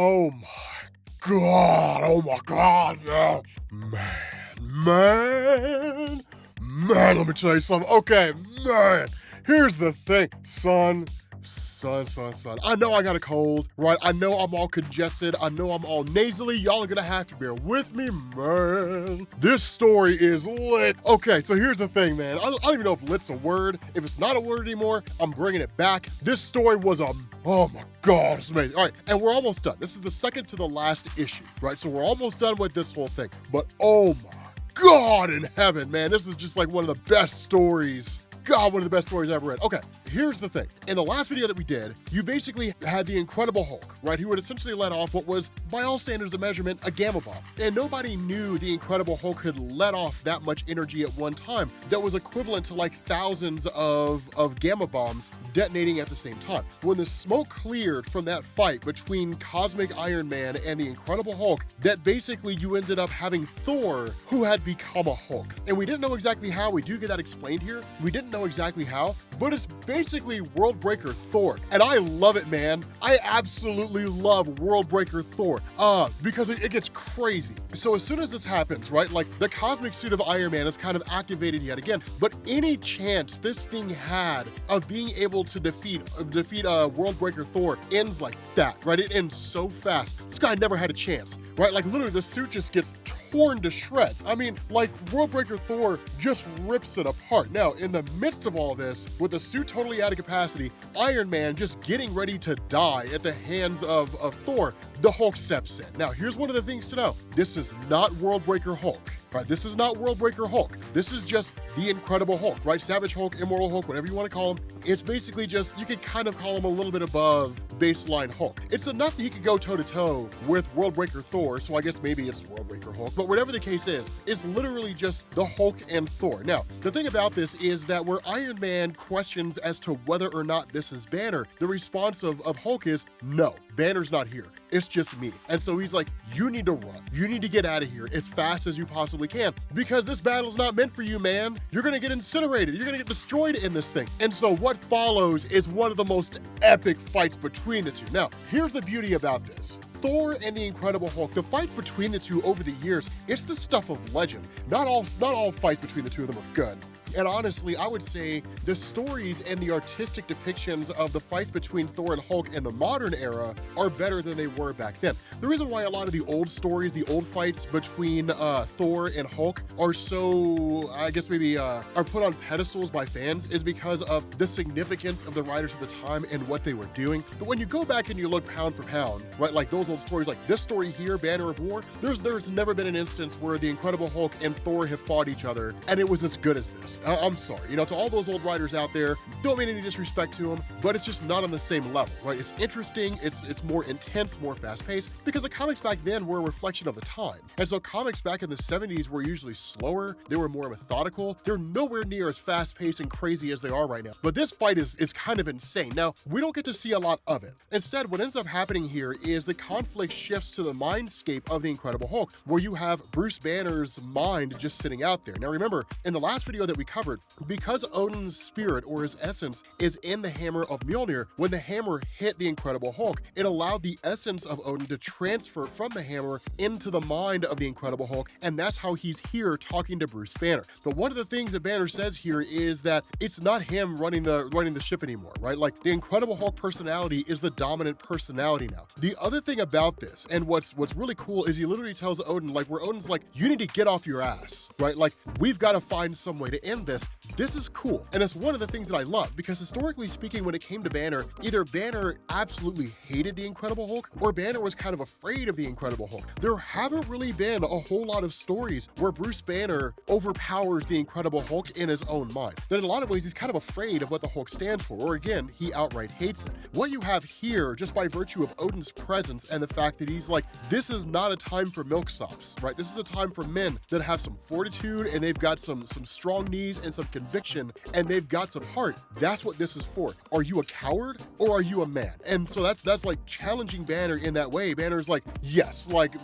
Oh my God. Oh my God. Yeah. Man. Let me tell you something. Okay, man. Here's the thing, son. I know I got a cold, right? I know I'm all congested. I know I'm all nasally. Y'all are gonna have to bear with me, man. This story is lit. Okay, so here's the thing, man. I don't even know if lit's a word. If it's not a word anymore, I'm bringing it back. This story was oh my God, it's amazing. All right, and we're almost done. This is the second to the last issue, right? So we're almost done with this whole thing. But oh my God in heaven, man, this is just like one of the best stories. God, one of the best stories I've ever read. Okay, here's the thing. In the last video that we did, you basically had the Incredible Hulk, right? Who would essentially let off what was, by all standards of measurement, a gamma bomb. And nobody knew the Incredible Hulk could let off that much energy at one time. That was equivalent to like thousands of gamma bombs detonating at the same time. When the smoke cleared from that fight between Cosmic Iron Man and the Incredible Hulk, that basically you ended up having Thor, who had become a Hulk. And we didn't know exactly how. We do get that explained here. We didn't know exactly how, but it's basically Worldbreaker Thor. And I love it, man. I absolutely love Worldbreaker Thor because it gets crazy. So as soon as this happens, right, like the cosmic suit of Iron Man is kind of activated yet again, but any chance this thing had of being able to defeat Worldbreaker Thor ends like that, right? It ends so fast. This guy never had a chance, right? Like literally the suit just gets torn to shreds. I mean, like Worldbreaker Thor just rips it apart. Now, in the midst of all this, with the suit totally out of capacity, Iron Man just getting ready to die at the hands of Thor, the Hulk steps in. Now, here's one of the things to know. This is not Worldbreaker Hulk, right? This is not Worldbreaker Hulk. This is just the Incredible Hulk, right? Savage Hulk, Immortal Hulk, whatever you want to call him. It's basically just, you could kind of call him a little bit above baseline Hulk. It's enough that he could go toe-to-toe with Worldbreaker Thor, so I guess maybe it's Worldbreaker Hulk, but whatever the case is, it's literally just the Hulk and Thor. Now, the thing about this is that where Iron Man questions as to whether or not this is Banner, the response of Hulk is, no, Banner's not here. It's just me. And so he's like, you need to run. You need to get out of here as fast as you possibly can because this battle's not meant for you, man. You're gonna get incinerated. You're gonna get destroyed in this thing. And so what follows is one of the most epic fights between the two. Now, here's the beauty about this. Thor and the Incredible Hulk, the fights between the two over the years, it's the stuff of legend. Not all fights between the two of them are good. And honestly, I would say the stories and the artistic depictions of the fights between Thor and Hulk in the modern era are better than they were back then. The reason why a lot of the old stories, the old fights between Thor and Hulk are so, I guess maybe, are put on pedestals by fans is because of the significance of the writers of the time and what they were doing. But when you go back and you look pound for pound, right, like those old stories, like this story here, Banner of War, there's never been an instance where the Incredible Hulk and Thor have fought each other and it was as good as this. I'm sorry, to all those old writers out there, don't mean any disrespect to them, but it's just not on the same level, right? It's interesting, it's more intense, more fast-paced, because the comics back then were a reflection of the time. And so comics back in the 70s were usually slower, they were more methodical, they're nowhere near as fast-paced and crazy as they are right now. But this fight is kind of insane. Now, we don't get to see a lot of it. Instead, what ends up happening here is the conflict shifts to the mindscape of the Incredible Hulk, where you have Bruce Banner's mind just sitting out there. Now remember, in the last video that we covered, because Odin's spirit or his essence is in the hammer of Mjolnir, when the hammer hit the Incredible Hulk, it allowed the essence of Odin to transfer from the hammer into the mind of the Incredible Hulk, and that's how he's here talking to Bruce Banner. But one of the things that Banner says here is that it's not him running the ship anymore, right? Like the Incredible Hulk personality is the dominant personality now. The other thing about this, and what's really cool, is he literally tells Odin, like where Odin's like, you need to get off your ass, right? Like we've got to find some way to end this. This is cool. And it's one of the things that I love because historically speaking, when it came to Banner, either Banner absolutely hated the Incredible Hulk or Banner was kind of afraid of the Incredible Hulk. There haven't really been a whole lot of stories where Bruce Banner overpowers the Incredible Hulk in his own mind. That in a lot of ways, he's kind of afraid of what the Hulk stands for, or again, he outright hates it. What you have here, just by virtue of Odin's presence and the fact that he's like, this is not a time for milksops, right? This is a time for men that have some fortitude and they've got some strong needs priorities and some conviction, and they've got some heart. That's what this is for. Are you a coward or are you a man? And so that's like challenging Banner in that way. Banner's like, yes, like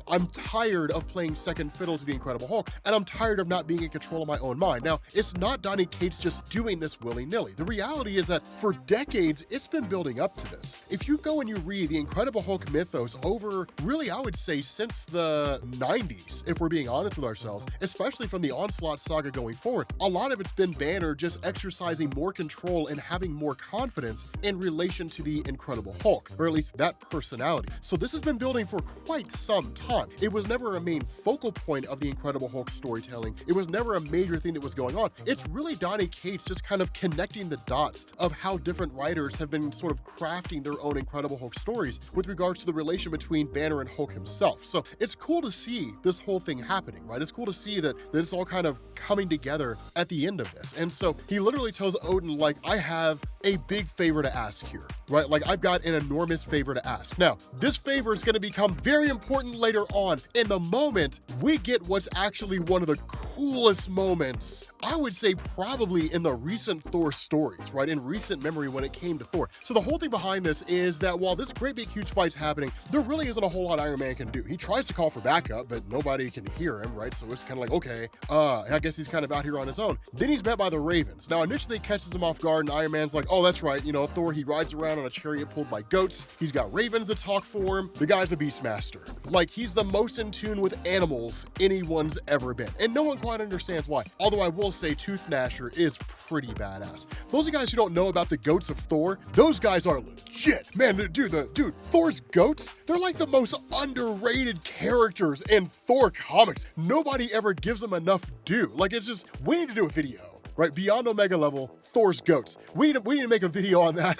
I'm tired of playing second fiddle to the Incredible Hulk, and I'm tired of not being in control of my own mind. Now, it's not Donny Cates just doing this willy-nilly. The reality is that for decades, it's been building up to this. If you go and you read the Incredible Hulk mythos over, really, I would say since the 90s, if we're being honest with ourselves, especially from the Onslaught saga going forward, a lot of it's been Banner just exercising more control and having more confidence in relation to the Incredible Hulk, or at least that personality. So this has been building for quite some time. It was never a main focal point of the Incredible Hulk storytelling. It was never a major thing that was going on. It's really Donny Cates just kind of connecting the dots of how different writers have been sort of crafting their own Incredible Hulk stories with regards to the relation between Banner and Hulk himself. So it's cool to see this whole thing happening, right? It's cool to see that it's all kind of coming together at the end of this. And so he literally tells Odin, like, I have a big favor to ask here, right? Like, I've got an enormous favor to ask. Now, this favor is going to become very important later on. In the moment, we get what's actually one of the coolest moments, I would say probably in the recent Thor stories, right? In recent memory when it came to Thor. So the whole thing behind this is that while this great big huge fight's happening, there really isn't a whole lot Iron Man can do. He tries to call for backup, but nobody can hear him, right? So it's kind of like, okay, I guess he's kind of out here on his own. Then he's met by the Ravens. Now, initially it catches him off guard, and Iron Man's like, oh, that's right, you know, Thor, he rides around on a chariot pulled by goats. He's got ravens that talk for him. The guy's a Beastmaster. Like, he's the most in tune with animals anyone's ever been. And no one quite understands why. Although I will say Tooth Gnasher is pretty badass. For those of you guys who don't know about the goats of Thor, those guys are legit. Man, dude, Thor's goats, they're like the most underrated characters in Thor comics. Nobody ever gives them enough due. Like, it's just, we need to do a video. Right, beyond Omega level, Thor's goats. We need to make a video on that.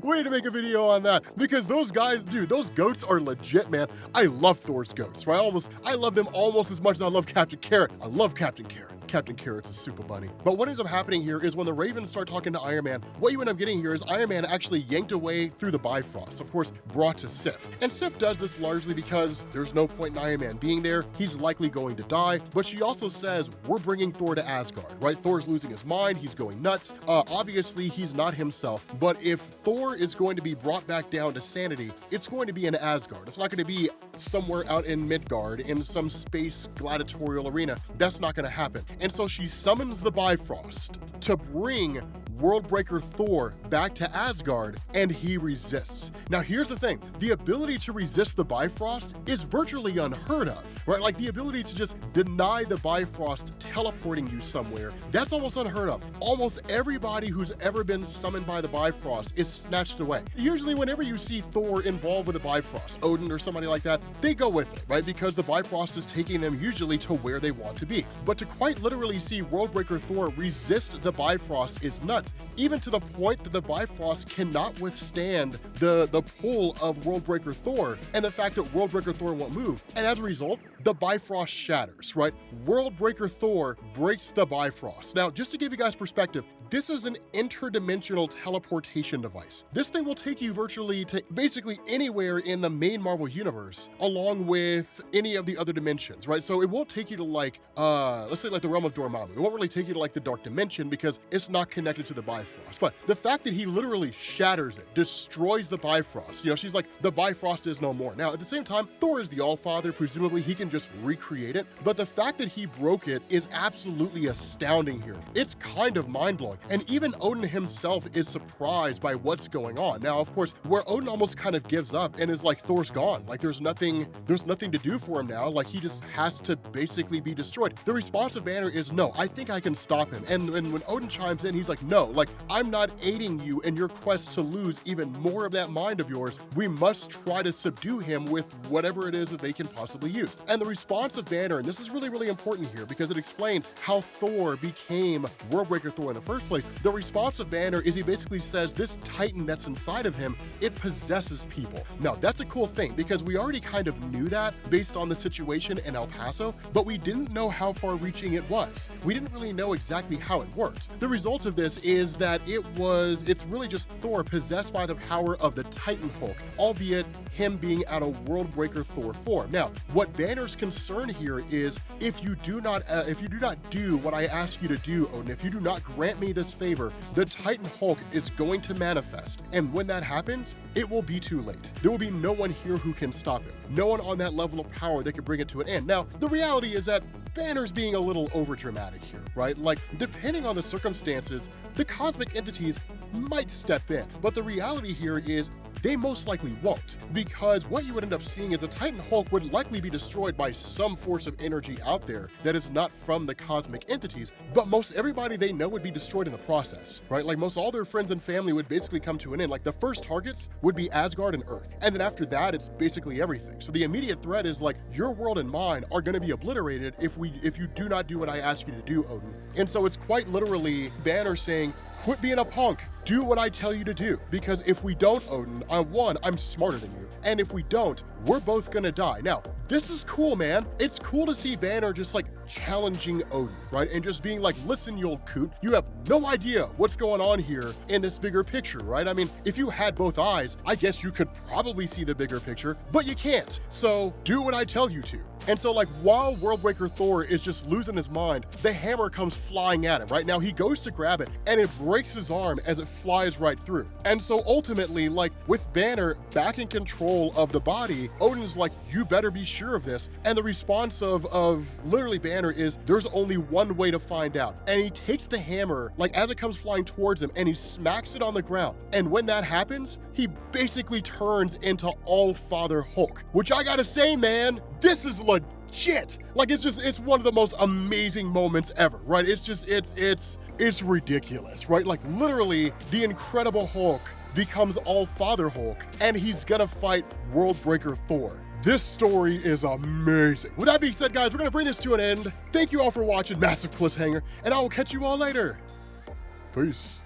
We need to make a video on that because those guys, dude, those goats are legit, man. I love Thor's goats, right? I love them almost as much as I love Captain Carrot. I love Captain Carrot. Captain Carrot's a super bunny. But what ends up happening here is when the Ravens start talking to Iron Man, what you end up getting here is Iron Man actually yanked away through the Bifrost, of course, brought to Sif. And Sif does this largely because there's no point in Iron Man being there. He's likely going to die. But she also says, we're bringing Thor to Asgard, right? Thor's losing his mind. He's going nuts. Obviously, he's not himself. But if Thor is going to be brought back down to sanity, it's going to be in Asgard. It's not going to be somewhere out in Midgard in some space gladiatorial arena. That's not going to happen. And so she summons the Bifrost to bring Worldbreaker Thor back to Asgard, and he resists. Now, here's the thing. The ability to resist the Bifrost is virtually unheard of, right? Like, the ability to just deny the Bifrost teleporting you somewhere, that's almost unheard of. Almost everybody who's ever been summoned by the Bifrost is snatched away. Usually, whenever you see Thor involved with the Bifrost, Odin or somebody like that, they go with it, right? Because the Bifrost is taking them usually to where they want to be. But to quite literally see Worldbreaker Thor resist the Bifrost is nuts. Even to the point that the Bifrost cannot withstand the pull of Worldbreaker Thor and the fact that Worldbreaker Thor won't move. And as a result, the Bifrost shatters, right? Worldbreaker Thor breaks the Bifrost. Now, just to give you guys perspective, this is an interdimensional teleportation device. This thing will take you virtually to basically anywhere in the main Marvel universe, along with any of the other dimensions, right? So it won't take you to like, let's say like the realm of Dormammu. It won't really take you to like the Dark Dimension because it's not connected to the Bifrost. But the fact that he literally shatters it, destroys the Bifrost, you know, she's like, the Bifrost is no more. Now, at the same time, Thor is the All-Father. Presumably he can just recreate it. But the fact that he broke it is absolutely astounding here. It's kind of mind-blowing. And even Odin himself is surprised by what's going on. Now, of course, where Odin almost kind of gives up and is like, Thor's gone. Like, there's nothing to do for him now. Like, he just has to basically be destroyed. The response of Banner is, no, I think I can stop him. And when Odin chimes in, he's like, no, like, I'm not aiding you in your quest to lose even more of that mind of yours. We must try to subdue him with whatever it is that they can possibly use. And the response of Banner, and this is really, really important here because it explains how Thor became Worldbreaker Thor in the first place. The response of Banner is he basically says this Titan that's inside of him, it possesses people. Now, that's a cool thing because we already kind of knew that based on the situation in El Paso, but we didn't know how far reaching it was. We didn't really know exactly how it worked. The result of this is that it's really just Thor possessed by the power of the Titan Hulk, albeit him being out of Worldbreaker Thor form. Now, what Banner's concern here is if you do not do what I ask you to do, Odin, if you do not grant me this favor, the Titan Hulk is going to manifest. And when that happens, it will be too late. There will be no one here who can stop it. No one on that level of power that can bring it to an end. Now, the reality is that Banner's being a little overdramatic here, right? Like, depending on the circumstances, the cosmic entities might step in. But the reality here is they most likely won't, because what you would end up seeing is a Titan Hulk would likely be destroyed by some force of energy out there that is not from the cosmic entities, but most everybody they know would be destroyed in the process, right? Like most all their friends and family would basically come to an end. Like the first targets would be Asgard and Earth, and then after that, it's basically everything. So the immediate threat is like your world and mine are gonna be obliterated if you do not do what I ask you to do, Odin. And so it's quite literally Banner saying, quit being a punk. Do what I tell you to do, because if we don't, Odin, I'm smarter than you, and if we don't, we're both gonna die. Now, this is cool, man. It's cool to see Banner just like challenging Odin, right? And just being like, listen, you old coot, you have no idea what's going on here in this bigger picture, right? I mean, if you had both eyes, I guess you could probably see the bigger picture, but you can't. So do what I tell you to. And so like while Worldbreaker Thor is just losing his mind, the hammer comes flying at him, right? Now he goes to grab it and it breaks his arm as it flies right through. And so ultimately, like with Banner back in control of the body, Odin's like, you better be sure of this. And the response of literally Banner is, there's only one way to find out. And he takes the hammer, like as it comes flying towards him, and he smacks it on the ground. And when that happens, he basically turns into All-Father Hulk, which I gotta say, man, this is legit. Like it's one of the most amazing moments ever, right? It's ridiculous, right? Like literally the Incredible Hulk becomes All-Father Hulk, and he's gonna fight Worldbreaker Thor. This story is amazing. With that being said, guys, we're gonna bring this to an end. Thank you all for watching, massive cliffhanger, and I will catch you all later. Peace.